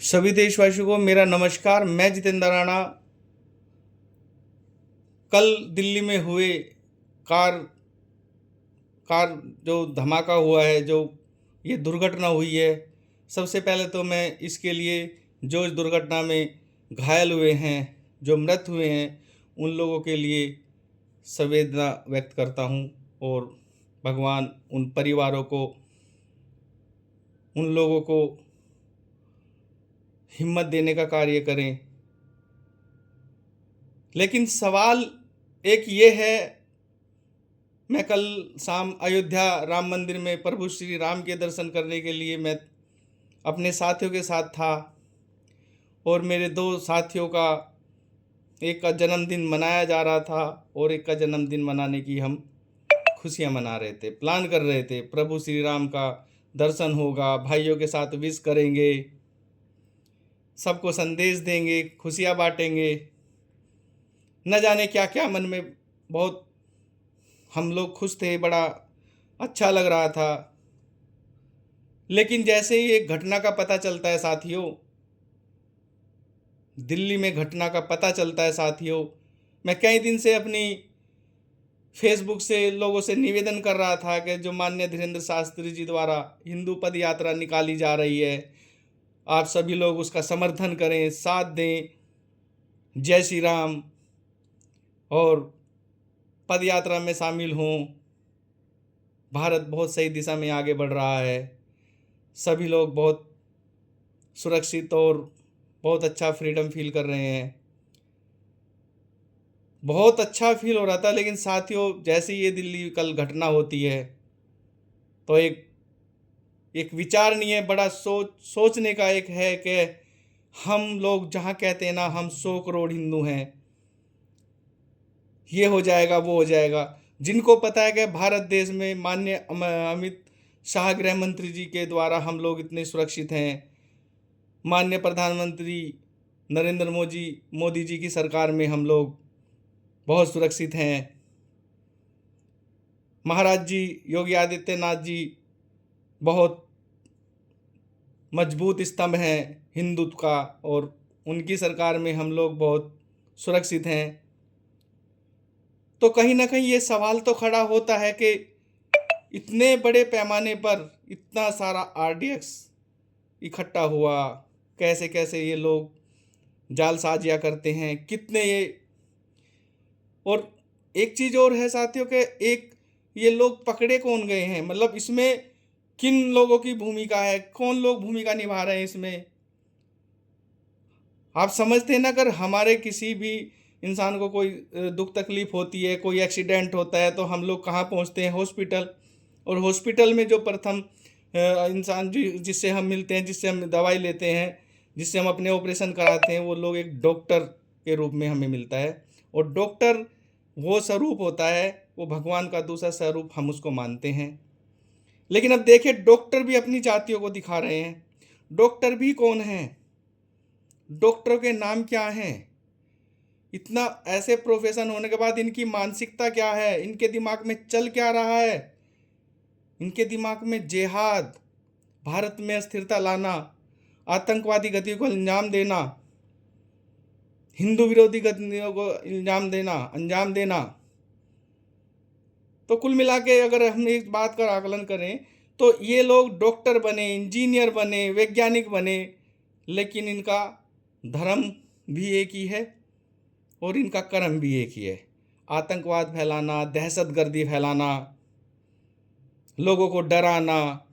सभी देशवासियों को मेरा नमस्कार। मैं जितेंद्र राणा। कल दिल्ली में हुए कार कार जो धमाका हुआ है, जो ये दुर्घटना हुई है, सबसे पहले तो मैं इसके लिए जो इस दुर्घटना में घायल हुए हैं, जो मृत हुए हैं, उन लोगों के लिए संवेदना व्यक्त करता हूं। और भगवान उन परिवारों को, उन लोगों को हिम्मत देने का कार्य करें। लेकिन सवाल एक ये है, मैं कल शाम अयोध्या राम मंदिर में प्रभु श्री राम के दर्शन करने के लिए मैं अपने साथियों के साथ था, और मेरे दो साथियों का, एक का जन्मदिन मनाया जा रहा था और एक का जन्मदिन मनाने की हम खुशियां मना रहे थे, प्लान कर रहे थे। प्रभु श्री राम का दर्शन होगा, भाइयों के साथ विश करेंगे, सबको संदेश देंगे, खुशियां बांटेंगे, न जाने क्या क्या मन में। बहुत हम लोग खुश थे, बड़ा अच्छा लग रहा था। लेकिन जैसे ही एक घटना का पता चलता है साथियों, दिल्ली में घटना का पता चलता है साथियों, मैं कई दिन से अपनी फेसबुक से लोगों से निवेदन कर रहा था कि जो माननीय धीरेन्द्र शास्त्री जी द्वारा हिंदू पद यात्रा निकाली जा रही है, आप सभी लोग उसका समर्थन करें, साथ दें, जय श्री राम, और पद यात्रा में शामिल हों। भारत बहुत सही दिशा में आगे बढ़ रहा है, सभी लोग बहुत सुरक्षित और बहुत अच्छा फ्रीडम फील कर रहे हैं, बहुत अच्छा फील हो रहा था। लेकिन साथियों, जैसे ये दिल्ली कल घटना होती है तो एक विचारणीय, बड़ा सोचने का एक है कि हम लोग जहाँ कहते हैं ना, हम 100 करोड़ हिंदू हैं, ये हो जाएगा वो हो जाएगा। जिनको पता है कि भारत देश में माननीय अमित शाह गृह मंत्री जी के द्वारा हम लोग इतने सुरक्षित हैं, माननीय प्रधानमंत्री नरेंद्र मोदी जी की सरकार में हम लोग बहुत सुरक्षित हैं, महाराज जी योगी आदित्यनाथ जी बहुत मजबूत स्तंभ हैं हिंदुत्व का, और उनकी सरकार में हम लोग बहुत सुरक्षित हैं। तो कहीं ना कहीं ये सवाल तो खड़ा होता है कि इतने बड़े पैमाने पर इतना सारा आरडीएक्स इकट्ठा हुआ, कैसे कैसे ये लोग जालसाजियाँ करते हैं, कितने ये। और एक चीज़ और है साथियों के, एक ये लोग पकड़े कौन गए हैं, मतलब इसमें किन लोगों की भूमिका है, कौन लोग भूमिका निभा रहे हैं इसमें। आप समझते हैं ना, अगर हमारे किसी भी इंसान को कोई दुख तकलीफ होती है, कोई एक्सीडेंट होता है, तो हम लोग कहाँ पहुँचते हैं? हॉस्पिटल। और हॉस्पिटल में जो प्रथम इंसान जिससे हम मिलते हैं, जिससे हम दवाई लेते हैं, जिससे हम अपने ऑपरेशन कराते हैं, वो लोग एक डॉक्टर के रूप में हमें मिलता है। और डॉक्टर वो स्वरूप होता है, वो भगवान का दूसरा स्वरूप हम उसको मानते हैं। लेकिन अब देखिए, डॉक्टर भी अपनी जातियों को दिखा रहे हैं। डॉक्टर भी कौन हैं? डॉक्टरों के नाम क्या हैं? इतना ऐसे प्रोफेशन होने के बाद इनकी मानसिकता क्या है? इनके दिमाग में चल क्या रहा है? इनके दिमाग में जिहाद, भारत में अस्थिरता लाना, आतंकवादी गतियों को अंजाम देना, हिंदू विरोधी गतियों को अंजाम देना। तो कुल मिला के अगर हम एक बात का आकलन करें, तो ये लोग डॉक्टर बने, इंजीनियर बने, वैज्ञानिक बने, लेकिन इनका धर्म भी एक ही है और इनका कर्म भी एक ही है। आतंकवाद फैलाना, दहशतगर्दी फैलाना, लोगों को डराना,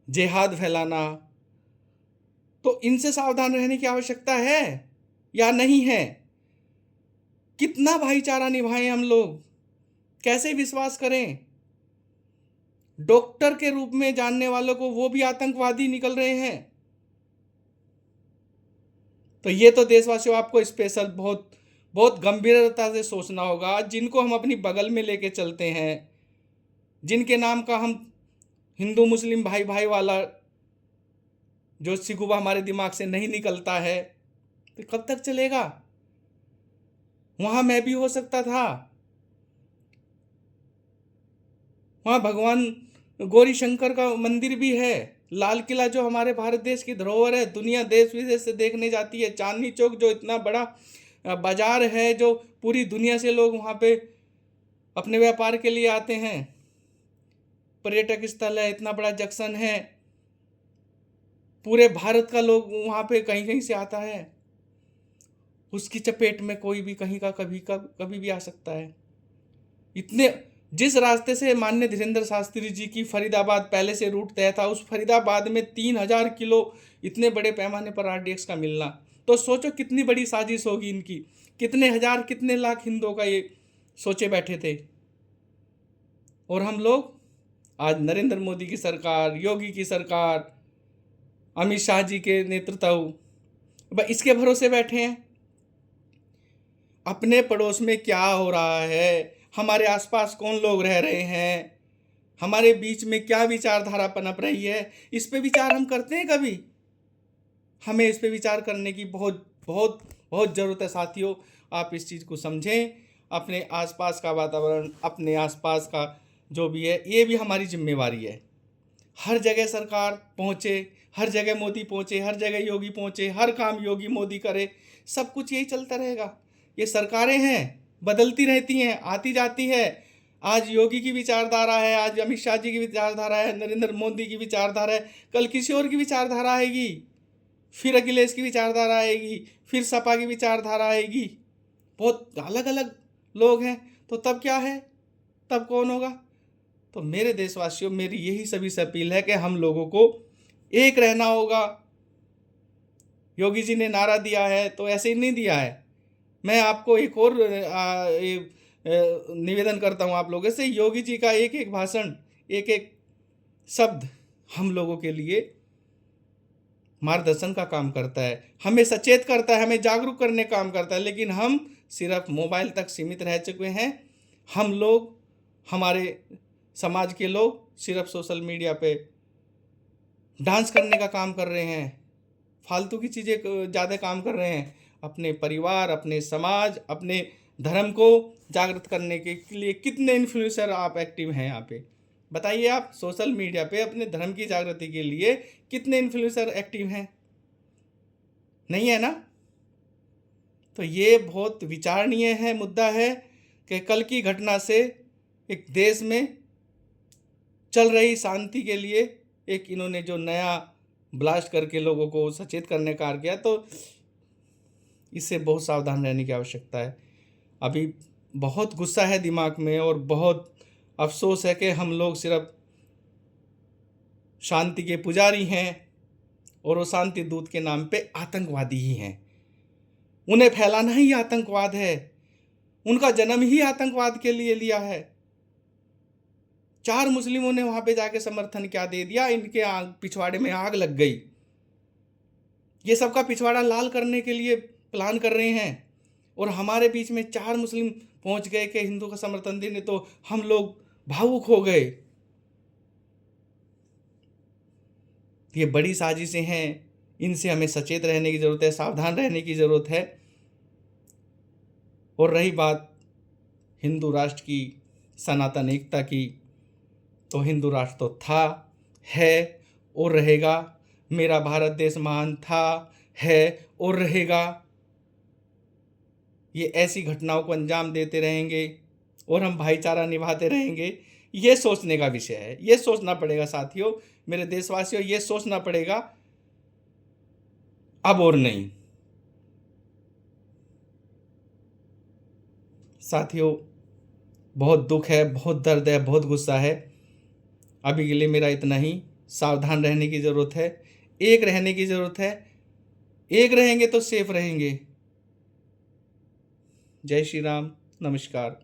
जिहाद फैलाना। तो इनसे सावधान रहने की आवश्यकता है या नहीं है? कितना भाईचारा निभाएं हम लोग, कैसे विश्वास करें? डॉक्टर के रूप में जानने वालों को वो भी आतंकवादी निकल रहे हैं। तो ये तो देशवासियों, आपको स्पेशल बहुत बहुत गंभीरता से सोचना होगा। जिनको हम अपनी बगल में लेके चलते हैं, जिनके नाम का हम हिंदू मुस्लिम भाई भाई वाला जो शिकवा हमारे दिमाग से नहीं निकलता है, तो कब तक चलेगा? वहां मैं भी हो सकता था, वहां भगवान गौरी शंकर का मंदिर भी है, लाल किला जो हमारे भारत देश की धरोहर है, दुनिया देश विदेश से देखने जाती है। चांदनी चौक जो इतना बड़ा बाजार है, जो पूरी दुनिया से लोग वहाँ पे अपने व्यापार के लिए आते हैं। पर्यटक स्थल है, इतना बड़ा जंक्शन है, पूरे भारत का लोग वहाँ पे कहीं कहीं से आता है। उसकी चपेट में कोई भी कहीं का कभी भी आ सकता है। इतने जिस रास्ते से माननीय धीरेन्द्र शास्त्री जी की फरीदाबाद पहले से रूट तय था, उस फरीदाबाद में 3000 किलो इतने बड़े पैमाने पर RDX का मिलना, तो सोचो कितनी बड़ी साजिश होगी इनकी। कितने हजार कितने लाख हिंदुओं का ये सोचे बैठे थे। और हम लोग आज नरेंद्र मोदी की सरकार, योगी की सरकार, अमित शाह जी के नेतृत्व, इसके भरोसे बैठे हैं। अपने पड़ोस में क्या हो रहा है, हमारे आसपास कौन लोग रह रहे हैं, हमारे बीच में क्या विचारधारा पनप रही है, इस पे विचार हम करते हैं कभी? हमें इस पे विचार करने की बहुत बहुत बहुत ज़रूरत है साथियों। आप इस चीज़ को समझें। अपने आसपास का वातावरण, अपने आसपास का जो भी है, ये भी हमारी जिम्मेवारी है। हर जगह सरकार पहुँचे, हर जगह मोदी पहुँचे, हर जगह योगी पहुँचे, हर काम योगी मोदी करे, सब कुछ यही चलता रहेगा। ये सरकारें हैं, बदलती रहती हैं, आती जाती है। आज योगी की विचारधारा है, आज अमित शाह जी की विचारधारा है, नरेंद्र मोदी की विचारधारा है, कल किसी और की विचारधारा आएगी, फिर अखिलेश की विचारधारा आएगी, फिर सपा की विचारधारा आएगी। बहुत अलग अलग लोग हैं, तो तब क्या है, तब कौन होगा? तो मेरे देशवासियों, मेरी यही सभी से अपील है कि हम लोगों को एक रहना होगा। योगी जी ने नारा दिया है तो ऐसे ही नहीं दिया है। मैं आपको एक और निवेदन करता हूँ आप लोगों से, योगी जी का एक एक भाषण, एक एक शब्द हम लोगों के लिए मार्गदर्शन का काम करता है, हमें सचेत करता है, हमें जागरूक करने का काम करता है। लेकिन हम सिर्फ मोबाइल तक सीमित रह चुके हैं। हम लोग, हमारे समाज के लोग सिर्फ सोशल मीडिया पे डांस करने का काम कर रहे हैं, फालतू की चीज़ें ज़्यादा काम कर रहे हैं। अपने परिवार, अपने समाज, अपने धर्म को जागृत करने के लिए कितने इन्फ्लुएंसर आप एक्टिव हैं यहाँ पे? बताइए आप सोशल मीडिया पे अपने धर्म की जागृति के लिए कितने इन्फ्लुएंसर एक्टिव हैं? नहीं है ना? तो ये बहुत विचारणीय है, मुद्दा है कि कल की घटना से एक देश में चल रही शांति के लिए एक इन्होंने जो नया ब्लास्ट करके लोगों को सचेत करने का कार्य किया, तो इससे बहुत सावधान रहने की आवश्यकता है। अभी बहुत गुस्सा है दिमाग में और बहुत अफसोस है कि हम लोग सिर्फ शांति के पुजारी हैं और वो शांति दूत के नाम पे आतंकवादी ही हैं। उन्हें फैलाना ही आतंकवाद है, उनका जन्म ही आतंकवाद के लिए लिया है। 4 मुस्लिमों ने वहाँ पे जाके समर्थन क्या दे दिया, इनके पिछवाड़े में आग लग गई। ये सबका पिछवाड़ा लाल करने के लिए प्लान कर रहे हैं और हमारे बीच में 4 मुस्लिम पहुंच गए कि हिंदू का समर्थन देने, तो हम लोग भावुक हो गए। ये बड़ी साजिशें हैं, इनसे हमें सचेत रहने की ज़रूरत है, सावधान रहने की ज़रूरत है। और रही बात हिंदू राष्ट्र की, सनातन एकता की, तो हिंदू राष्ट्र तो था, है और रहेगा। मेरा भारत देश महान था, है और रहेगा। ये ऐसी घटनाओं को अंजाम देते रहेंगे और हम भाईचारा निभाते रहेंगे, ये सोचने का विषय है। ये सोचना पड़ेगा साथियों, मेरे देशवासियों, ये सोचना पड़ेगा, अब और नहीं। साथियों, बहुत दुख है, बहुत दर्द है, बहुत गुस्सा है। अभी के लिए मेरा इतना ही। सावधान रहने की ज़रूरत है, एक रहने की ज़रूरत है। एक रहेंगे तो सेफ रहेंगे। जय श्री राम, नमस्कार।